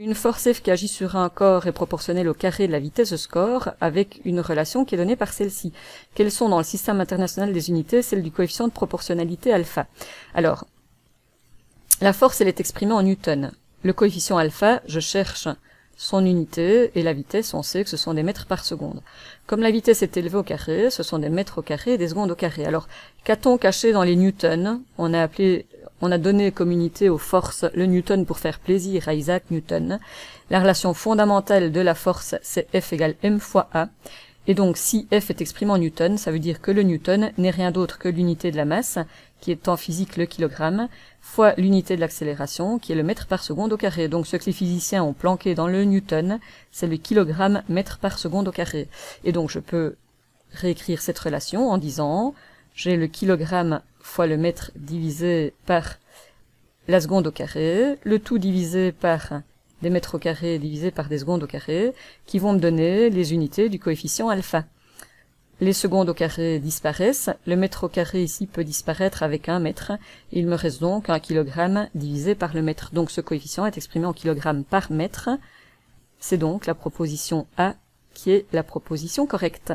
Une force F qui agit sur un corps est proportionnelle au carré de la vitesse de ce corps avec une relation qui est donnée par celle-ci. Quelles sont dans le système international des unités celles du coefficient de proportionnalité alpha? Alors, la force, elle est exprimée en newton. Le coefficient alpha, je cherche son unité, et la vitesse, on sait que ce sont des mètres par seconde. Comme la vitesse est élevée au carré, ce sont des mètres au carré et des secondes au carré. Alors, qu'a-t-on caché dans les newtons? On a donné comme unité aux forces le newton pour faire plaisir à Isaac Newton. La relation fondamentale de la force, c'est F égale m fois A. Et donc, si F est exprimé en newton, ça veut dire que le newton n'est rien d'autre que l'unité de la masse, qui est en physique le kilogramme, fois l'unité de l'accélération, qui est le mètre par seconde au carré. Donc, ce que les physiciens ont planqué dans le newton, c'est le kilogramme mètre par seconde au carré. Et donc, je peux réécrire cette relation en disant, j'ai le kilogramme fois le mètre divisé par la seconde au carré, le tout divisé par des mètres au carré divisé par des secondes au carré, qui vont me donner les unités du coefficient alpha. Les secondes au carré disparaissent, le mètre au carré ici peut disparaître avec 1 mètre, et il me reste donc 1 kilogramme divisé par le mètre. Donc ce coefficient est exprimé en kilogrammes par mètre. C'est donc la proposition A qui est la proposition correcte.